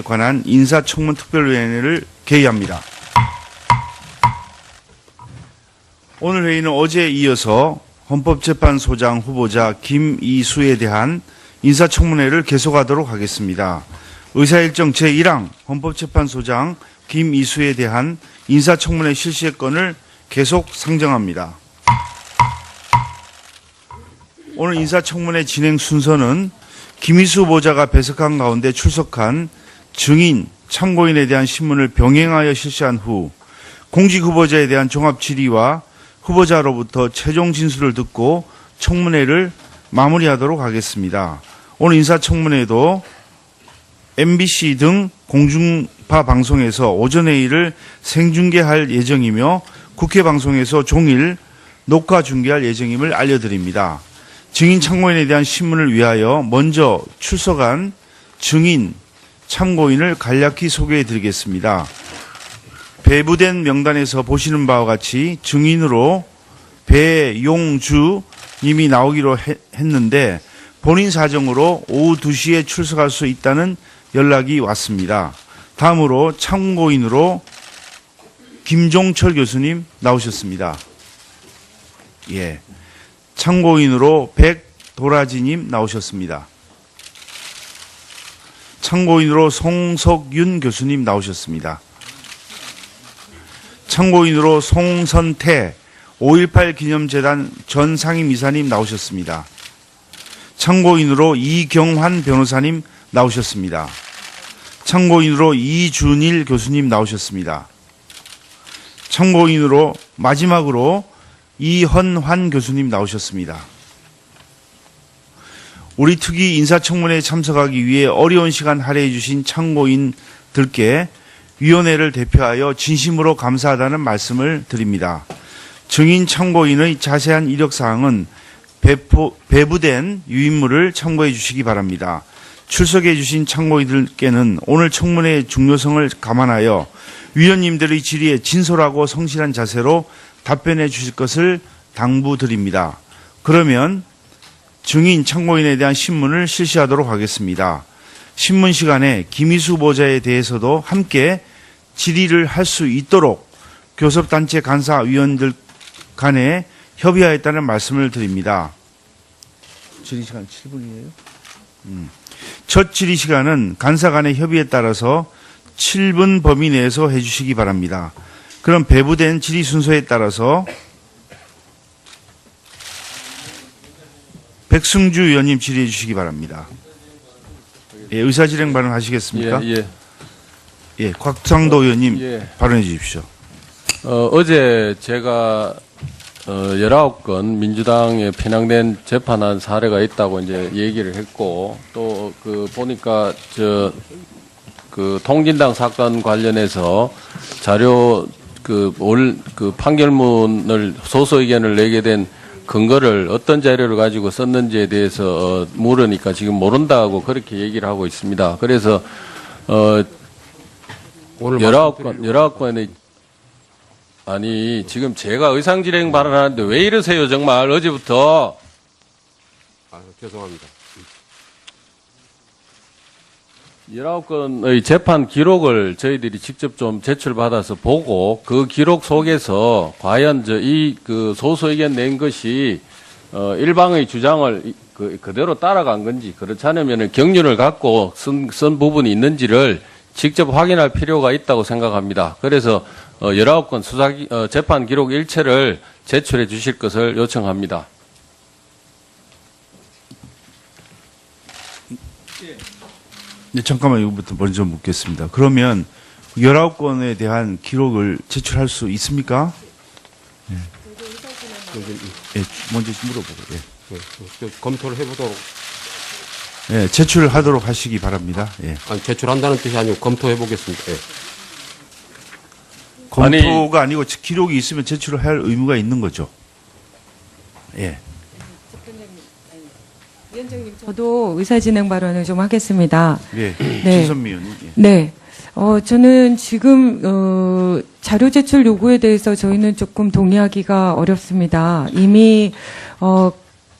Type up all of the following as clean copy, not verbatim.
관한 인사청문 특별위원회를 개의합니다. 오늘 회의는 어제에 이어서 헌법재판소장 후보자 김이수에 대한 인사청문회를 계속하도록 하겠습니다. 의사일정 제1항 헌법재판소장 김이수에 대한 인사청문회 실시의 건을 계속 상정합니다. 오늘 인사청문회 진행 순서는 김이수 후보자가 배석한 가운데 출석한 증인, 참고인에 대한 신문을 병행하여 실시한 후 공직 후보자에 대한 종합 질의와 후보자로부터 최종 진술을 듣고 청문회를 마무리하도록 하겠습니다. 오늘 인사청문회도 MBC 등 공중파 방송에서 오전 회의를 생중계할 예정이며 국회 방송에서 종일 녹화 중계할 예정임을 알려드립니다. 증인 참고인에 대한 신문을 위하여 먼저 출석한 증인, 참고인을 간략히 소개해 드리겠습니다. 배부된 명단에서 보시는 바와 같이 증인으로 배용주 님이 나오기로 했는데 본인 사정으로 오후 2시에 출석할 수 있다는 연락이 왔습니다. 다음으로 참고인으로 김종철 교수님 나오셨습니다. 예. 참고인으로 백도라지님 나오셨습니다. 참고인으로 송석윤 교수님 나오셨습니다. 참고인으로 송선태 5.18 기념재단 전 상임이사님 나오셨습니다. 참고인으로 이경환 변호사님 나오셨습니다. 참고인으로 이준일 교수님 나오셨습니다. 참고인으로 마지막으로 이헌환 교수님 나오셨습니다. 우리 특위 인사청문회에 참석하기 위해 어려운 시간 할애해 주신 참고인들께 위원회를 대표하여 진심으로 감사하다는 말씀을 드립니다. 증인 참고인의 자세한 이력사항은 배부된 유인물을 참고해 주시기 바랍니다. 출석해 주신 참고인들께는 오늘 청문회의 중요성을 감안하여 위원님들의 질의에 진솔하고 성실한 자세로 답변해 주실 것을 당부드립니다. 그러면 증인 참고인에 대한 신문을 실시하도록 하겠습니다. 신문 시간에 김이수 후보자에 대해서도 함께 질의를 할 수 있도록 교섭단체 간사위원들 간에 협의하였다는 말씀을 드립니다. 질의 시간 7분이에요? 첫 질의 시간은 간사 간의 협의에 따라서 7분 범위 내에서 해주시기 바랍니다. 그럼 배부된 질의 순서에 따라서 백승주 의원님 질의해 주시기 바랍니다. 예, 의사진행 발언하시겠습니까? 예, 곽상도 의원님 발언해 주십시오. 어제 제가 19건 민주당에 편향된 재판한 사례가 있다고 이제 얘기를 했고, 또 보니까 통진당 사건 관련해서 자료 판결문을 소수 의견을 내게 된 근거를 어떤 자료를 가지고 썼는지에 대해서 물으니까 지금 모른다고 그렇게 얘기를 하고 있습니다. 그래서 19건의 아니 지금 제가 의상진행 발언하는데 왜 이러세요 정말 어제부터. 죄송합니다. 19건의 재판 기록을 저희들이 직접 좀 제출받아서 보고 그 기록 속에서 과연 소수 의견 낸 것이 일방의 주장을 그대로 따라간 건지 그렇지 않으면 경륜을 갖고 쓴 부분이 있는지를 직접 확인할 필요가 있다고 생각합니다. 그래서 19건 재판 기록 일체를 제출해 주실 것을 요청합니다. 네, 잠깐만 이거부터 먼저 묻겠습니다. 그러면 19건에 대한 기록을 제출할 수 있습니까? 예, 먼저 물어보고. 예. 검토를 해보도록. 예, 제출하도록 하시기 바랍니다. 예. 아니, 제출한다는 뜻이 아니고 검토해보겠습니다. 예. 검토가 아니고 기록이 있으면 제출을 할 의무가 있는 거죠. 예. 저도 의사진행 발언을 좀 하겠습니다. 네, 네. 신선미 의원님. 예. 네. 저는 지금 자료 제출 요구에 대해서 저희는 조금 동의하기가 어렵습니다. 이미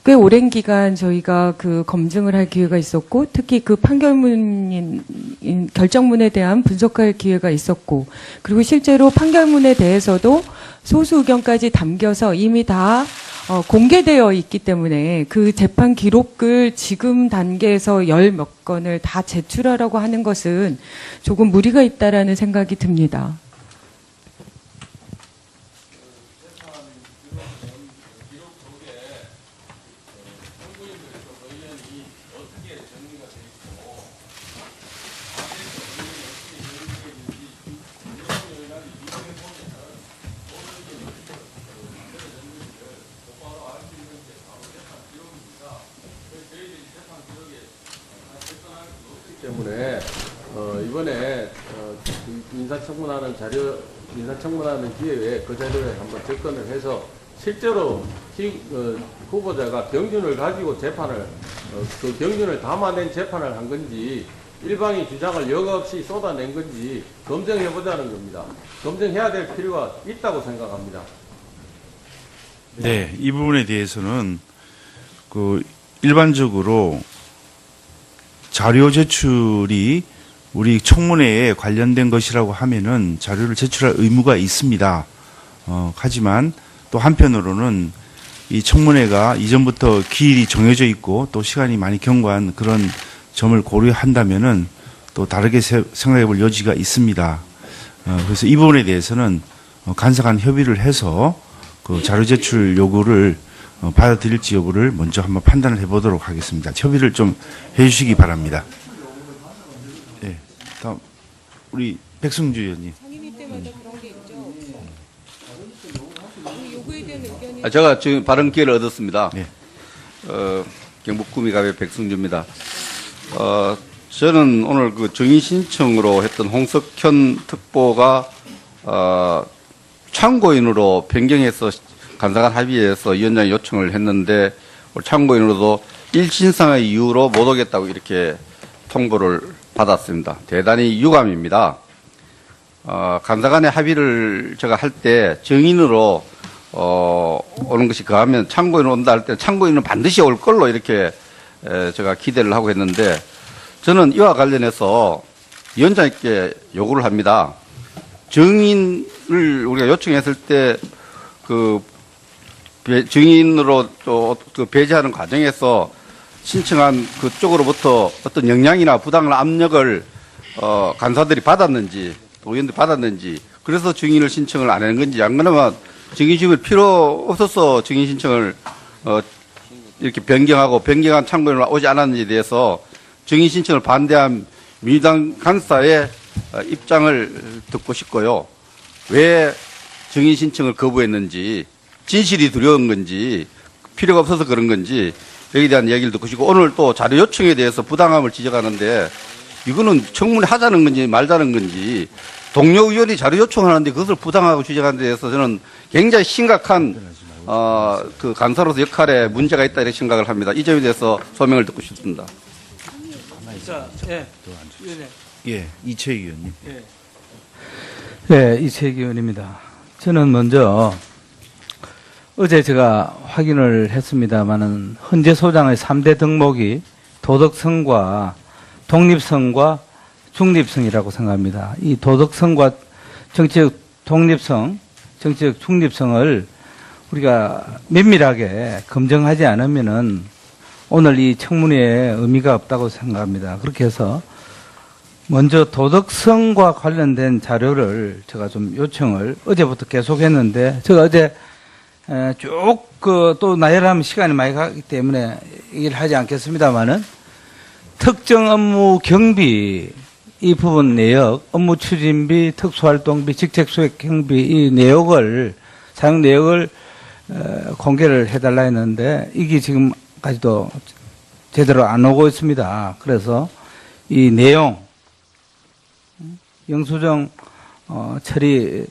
꽤 오랜 기간 저희가 그 검증을 할 기회가 있었고, 특히 그 판결문, 결정문에 대한 분석할 기회가 있었고, 그리고 실제로 판결문에 대해서도 소수 의견까지 담겨서 이미 다 공개되어 있기 때문에 그 재판 기록을 지금 단계에서 열 몇 건을 다 제출하라고 하는 것은 조금 무리가 있다라는 생각이 듭니다. 때문에 이번에 인사청문하는 자료, 인사청문하는 기회에 그 자료에 한번 접근을 해서 실제로 후보자가 병준을 가지고 재판을 그 병준을 담아낸 재판을 한 건지 일방의 주장을 여과없이 쏟아낸 건지 검증해 보자는 겁니다. 검증해야 될 필요가 있다고 생각합니다. 네, 이 부분에 대해서는 그 일반적으로 자료 제출이 우리 청문회에 관련된 것이라고 하면은 자료를 제출할 의무가 있습니다. 하지만 또 한편으로는 이 청문회가 이전부터 기일이 정해져 있고 또 시간이 많이 경과한 그런 점을 고려한다면은 또 다르게 생각해 볼 여지가 있습니다. 그래서 이 부분에 대해서는 간사간 협의를 해서 그 자료 제출 요구를 받아들일지 여부를 먼저 한번 판단을 해보도록 하겠습니다. 협의를 좀 해주시기 바랍니다. 네, 다음 우리 백승주 의원님. 상임위 때마다 그런 게 있죠. 요구에 대한 의견이 제가 지금 발언 기회를 얻었습니다. 네. 경북구미갑의 백승주입니다. 저는 오늘 그 정의 신청으로 했던 홍석현 특보가 참고인으로 변경해서 간사간 합의해서 위원장이 요청을 했는데 참고인으로도 일신상의 이유로 못 오겠다고 이렇게 통보를 받았습니다. 대단히 유감입니다. 간사간의 합의를 제가 할 때 정인으로 오는 것이 그하면 참고인으로 온다 할 때 참고인은 반드시 올 걸로 이렇게 제가 기대를 하고 했는데 저는 이와 관련해서 위원장님께 요구를 합니다. 정인을 우리가 요청했을 때 그 증인으로 또 그 배제하는 과정에서 신청한 그쪽으로부터 어떤 영향이나 부당한 압력을 간사들이 받았는지 또 의원들이 받았는지 그래서 증인을 신청을 안 하는 건지 안 그러면 증인 신청을 필요 없어서 증인 신청을 이렇게 변경한 참고인으로 오지 않았는지에 대해서 증인 신청을 반대한 민주당 간사의 입장을 듣고 싶고요. 왜 증인 신청을 거부했는지 진실이 두려운 건지 필요가 없어서 그런 건지 여기에 대한 얘기를 듣고 싶고 오늘 또 자료 요청에 대해서 부당함을 지적하는데 이거는 청문회 하자는 건지 말자는 건지 동료 의원이 자료 요청하는데 그것을 부당하고 지적하는 데 대해서 저는 굉장히 심각한 그 간사로서 역할에 문제가 있다 이렇게 생각을 합니다. 이 점에 대해서 소명을 듣고 싶습니다. 예, 이채익 의원님. 네, 이채기 의원입니다. 저는 먼저 어제 제가 확인을 했습니다마는 헌재 소장의 3대 덕목이 도덕성과 독립성과 중립성이라고 생각합니다. 이 도덕성과 정치적 독립성, 정치적 중립성을 우리가 면밀하게 검증하지 않으면은 오늘 이 청문회에 의미가 없다고 생각합니다. 그렇게 해서 먼저 도덕성과 관련된 자료를 제가 좀 요청을 어제부터 계속했는데 제가 어제 쭉 또 나열하면 시간이 많이 가기 때문에 얘기를 하지 않겠습니다만은 특정 업무 경비 이 부분 내역, 업무 추진비, 특수활동비, 직책수익 경비 이 내역을 사용 내역을 공개를 해달라 했는데 이게 지금까지도 제대로 안 오고 있습니다. 그래서 이 내용 영수증 처리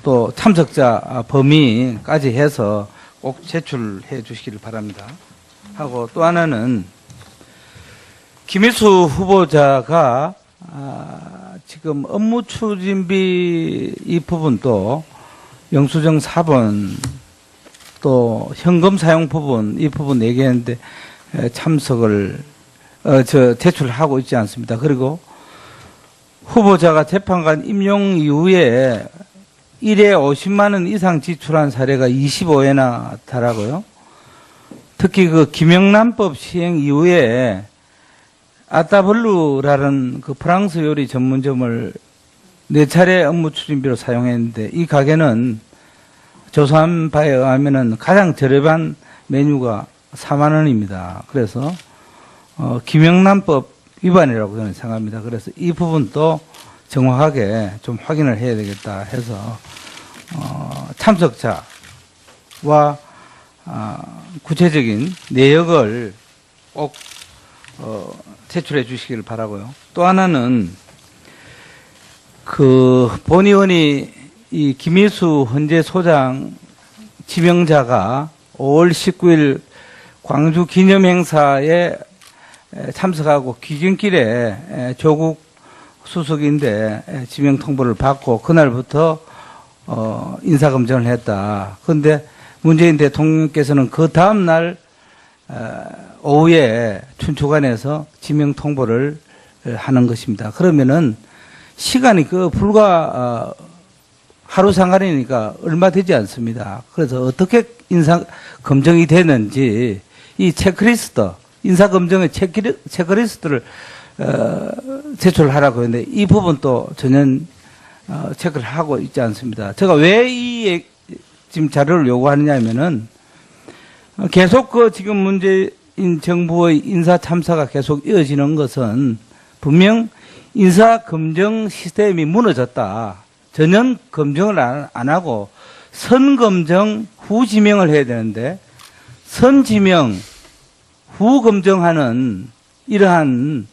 또 참석자 범위까지 해서 꼭 제출해 주시기를 바랍니다. 하고 또 하나는 김일수 후보자가 지금 업무 추진비 이 부분도 영수증 4번 또 현금 사용 부분 이 부분 얘기했는데 참석을 제출하고 있지 않습니다. 그리고 후보자가 재판관 임용 이후에 1회 50만 원 이상 지출한 사례가 25회나 달하고요. 특히 그 김영란법 시행 이후에 아따블루라는 그 프랑스 요리 전문점을 4차례 업무 추진비로 사용했는데 이 가게는 조사한 바에 의하면은 가장 저렴한 메뉴가 4만 원입니다. 그래서 김영란법 위반이라고 저는 생각합니다. 그래서 이 부분도 정확하게 좀 확인을 해야 되겠다 해서 참석자와 구체적인 내역을 꼭 제출해 주시기를 바라고요. 또 하나는 그 본 의원이 이 김일수 헌재 소장 지명자가 5월 19일 광주 기념행사에 참석하고 귀경길에 조국 수석인데 지명 통보를 받고 그날부터 인사검증을 했다. 그런데 문재인 대통령께서는 그 다음 날 오후에 춘추관에서 지명 통보를 하는 것입니다. 그러면은 시간이 그 불과 하루 상관이니까 얼마 되지 않습니다. 그래서 어떻게 인사 검증이 되는지 이 체크리스트, 인사 검증의 체크리스트를 제출하라고 했는데 이 부분도 전혀 체크를 하고 있지 않습니다. 제가 왜 이 지금 자료를 요구하느냐 하면은 계속 그 지금 문재인 정부의 인사 참사가 계속 이어지는 것은 분명 인사 검증 시스템이 무너졌다. 전혀 검증을 안 하고 선 검증 후 지명을 해야 되는데 선 지명 후 검증하는 이러한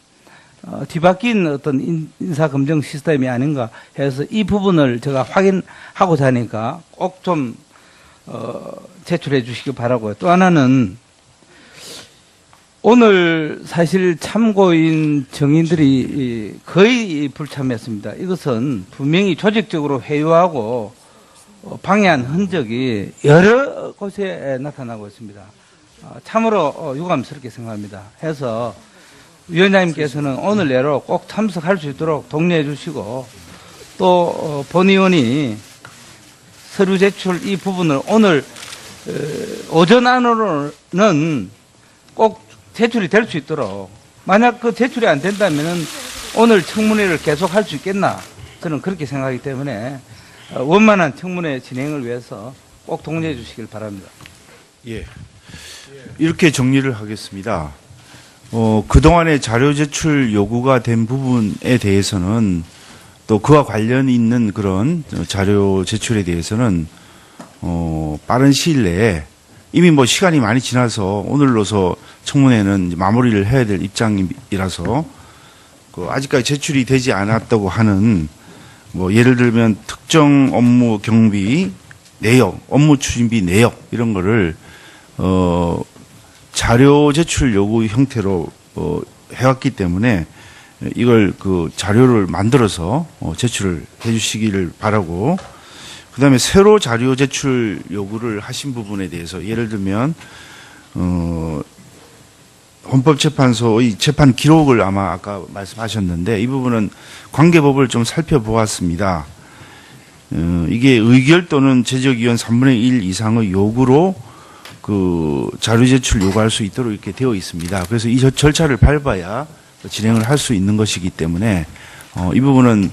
뒤바뀐 어떤 인사 검증 시스템이 아닌가 해서 이 부분을 제가 확인하고자 하니까 꼭 좀 제출해 주시기 바라고요. 또 하나는 오늘 사실 참고인 정인들이 거의 불참했습니다. 이것은 분명히 조직적으로 회유하고 방해한 흔적이 여러 곳에 나타나고 있습니다. 참으로 유감스럽게 생각합니다. 해서 위원장님께서는 오늘 내로 꼭 참석할 수 있도록 독려해 주시고 또 본 의원이 서류 제출 이 부분을 오늘 오전 안으로는 꼭 제출이 될 수 있도록 만약 그 제출이 안 된다면은 오늘 청문회를 계속 할 수 있겠나 저는 그렇게 생각하기 때문에 원만한 청문회 진행을 위해서 꼭 독려해 주시길 바랍니다. 예. 이렇게 정리를 하겠습니다. 그동안의 자료 제출 요구가 된 부분에 대해서는 또 그와 관련 있는 그런 자료 제출에 대해서는 빠른 시일 내에 이미 뭐 시간이 많이 지나서 오늘로서 청문회는 마무리를 해야 될 입장이라서 아직까지 제출이 되지 않았다고 하는 뭐 예를 들면 특정 업무 경비 내역, 업무 추진비 내역 이런 거를 자료 제출 요구 형태로 해왔기 때문에 이걸 그 자료를 만들어서 제출을 해주시기를 바라고 그다음에 새로 자료 제출 요구를 하신 부분에 대해서 예를 들면 헌법재판소의 재판 기록을 아마 아까 말씀하셨는데 이 부분은 관계법을 좀 살펴보았습니다. 이게 의결 또는 제적위원 3분의 1 이상의 요구로 그 자료 제출 요구할 수 있도록 이렇게 되어 있습니다. 그래서 이 절차를 밟아야 진행을 할 수 있는 것이기 때문에 이 부분은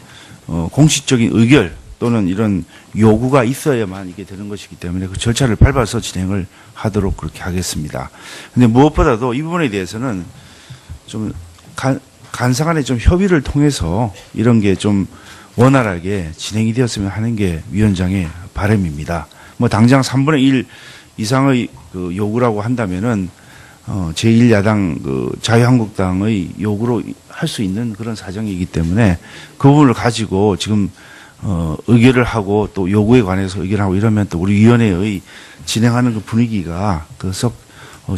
공식적인 의결 또는 이런 요구가 있어야만 이게 되는 것이기 때문에 그 절차를 밟아서 진행을 하도록 그렇게 하겠습니다. 근데 무엇보다도 이 부분에 대해서는 좀 간사간에 좀 협의를 통해서 이런 게 좀 원활하게 진행이 되었으면 하는 게 위원장의 바람입니다. 뭐 당장 3분의 1 이상의 그 요구라고 한다면은 제1야당 그 자유한국당의 요구로 할 수 있는 그런 사정이기 때문에 그 부분을 가지고 지금 의결을 하고 또 요구에 관해서 의결하고 이러면 또 우리 위원회의 진행하는 그 분위기가 썩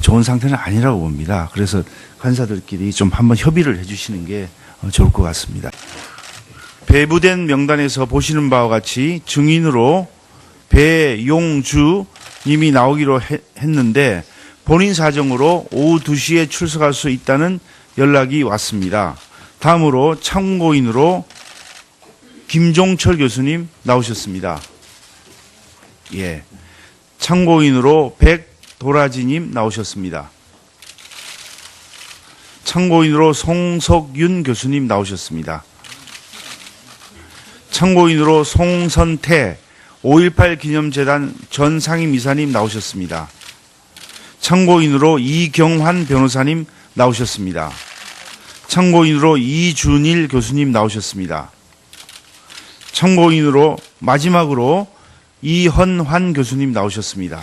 좋은 상태는 아니라고 봅니다. 그래서 간사들끼리 좀 한번 협의를 해주시는 게 좋을 것 같습니다. 배부된 명단에서 보시는 바와 같이 증인으로 배용주 님이 나오기로 했는데 본인 사정으로 오후 2시에 출석할 수 있다는 연락이 왔습니다. 다음으로 참고인으로 김종철 교수님 나오셨습니다. 예. 참고인으로 백도라지님 나오셨습니다. 참고인으로 송석윤 교수님 나오셨습니다. 참고인으로 송선태 5.18 기념재단 전 상임이사님 나오셨습니다. 참고인으로 이경환 변호사님 나오셨습니다. 참고인으로 이준일 교수님 나오셨습니다. 참고인으로 마지막으로 이헌환 교수님 나오셨습니다.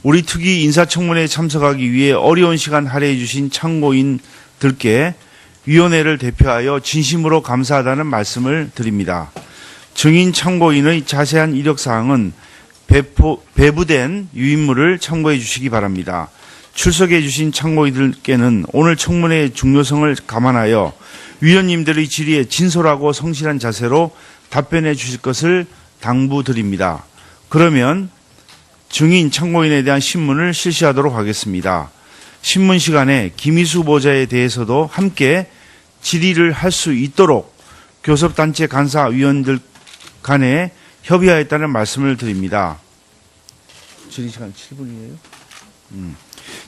우리 특위 인사청문회에 참석하기 위해 어려운 시간 할애해 주신 참고인들께 위원회를 대표하여 진심으로 감사하다는 말씀을 드립니다. 증인 참고인의 자세한 이력사항은 배부된 유인물을 참고해 주시기 바랍니다. 출석해 주신 참고인들께는 오늘 청문회의 중요성을 감안하여 위원님들의 질의에 진솔하고 성실한 자세로 답변해 주실 것을 당부드립니다. 그러면 증인 참고인에 대한 신문을 실시하도록 하겠습니다. 신문 시간에 김희수 후보자에 대해서도 함께 질의를 할 수 있도록 교섭단체 간사위원들 간에 협의하였다는 말씀을 드립니다. 질의 시간 7분이에요?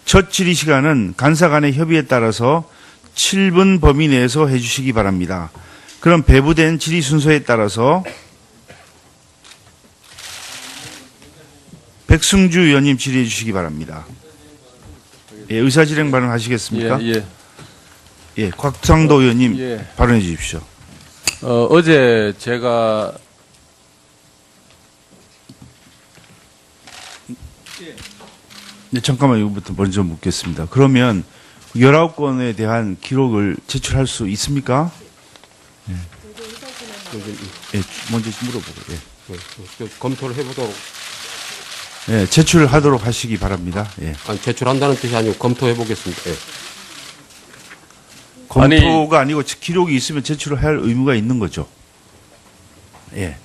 첫 질의 시간은 간사 간의 협의에 따라서 7분 범위 내에서 해주시기 바랍니다. 그럼 배부된 질의 순서에 따라서 백승주 의원님 질의해 주시기 바랍니다. 예, 의사진행 발언하시겠습니까? 예. 예, 곽상도 의원님 예. 발언해 주십시오. 어제 제가 네, 잠깐만 이거부터 먼저 묻겠습니다. 그러면 19건에 대한 기록을 제출할 수 있습니까? 예, 먼저 물어보고. 예. 검토를 해보도록. 예, 제출하도록 하시기 바랍니다. 예. 아니, 제출한다는 뜻이 아니고 검토해보겠습니다. 예. 검토가 아니고 기록이 있으면 제출을 할 의무가 있는 거죠. 예.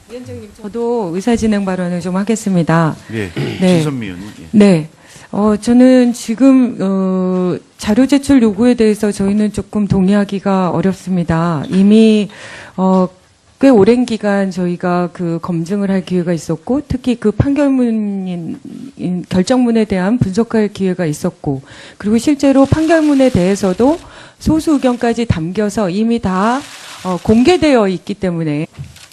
위원장님, 저도 의사진행 발언을 좀 하겠습니다. 예. 네. 진선미 의원님. 예. 네. 저는 지금, 자료 제출 요구에 대해서 저희는 조금 동의하기가 어렵습니다. 이미, 꽤 오랜 기간 저희가 그 검증을 할 기회가 있었고, 특히 그 결정문에 대한 분석할 기회가 있었고, 그리고 실제로 판결문에 대해서도 소수 의견까지 담겨서 이미 다 공개되어 있기 때문에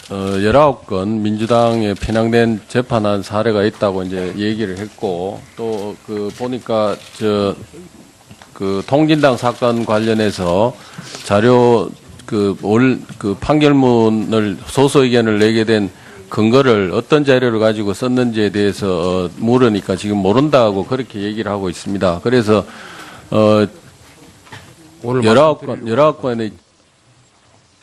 19건 민주당에 편향된 재판한 사례가 있다고 이제 얘기를 했고, 또 그 보니까 그 통진당 사건 관련해서 자료 그 판결문을 소수 의견을 내게 된 근거를 어떤 자료를 가지고 썼는지에 대해서 물으니까 지금 모른다고 그렇게 얘기를 하고 있습니다. 그래서 오늘 19건의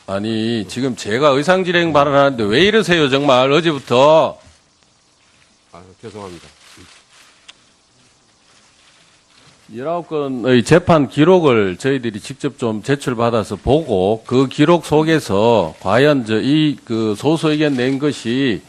아니 지금 제가 의상진행 발언하는데 왜 이러세요 정말 어제부터. 죄송합니다. 19건의 재판 기록을 저희들이 직접 좀 제출받아서 보고 그 기록 속에서 과연 그 소수 의견 낸 것이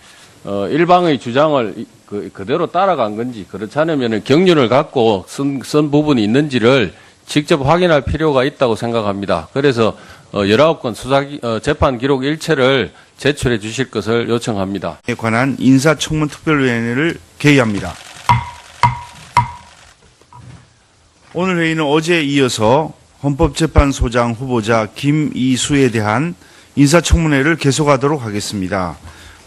일방의 주장을 그대로 따라간 건지 그렇지 않으면 경륜을 갖고 쓴 부분이 있는지를 직접 확인할 필요가 있다고 생각합니다. 그래서 19건 재판 기록 일체를 제출해 주실 것을 요청합니다. 에 관한 인사청문특별위원회를 개의합니다. 오늘 회의는 어제에 이어서 헌법재판소장 후보자 김이수에 대한 인사청문회를 계속하도록 하겠습니다.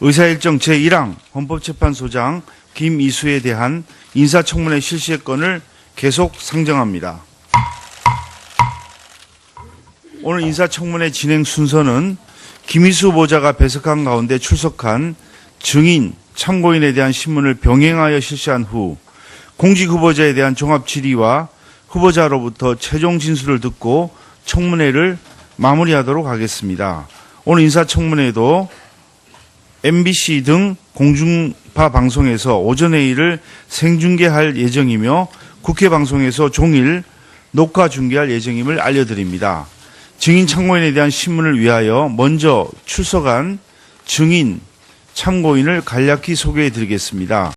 의사일정 제1항 헌법재판소장 김이수에 대한 인사청문회 실시의 건을 계속 상정합니다. 오늘 인사청문회 진행 순서는 김이수 후보자가 배석한 가운데 출석한 증인, 참고인에 대한 신문을 병행하여 실시한 후 공직 후보자에 대한 종합 질의와 후보자로부터 최종 진술을 듣고 청문회를 마무리하도록 하겠습니다. 오늘 인사청문회도 MBC 등 공중파 방송에서 오전 회의를 생중계할 예정이며 국회 방송에서 종일 녹화 중계할 예정임을 알려드립니다. 증인 참고인에 대한 신문을 위하여 먼저 출석한 증인, 참고인을 간략히 소개해 드리겠습니다.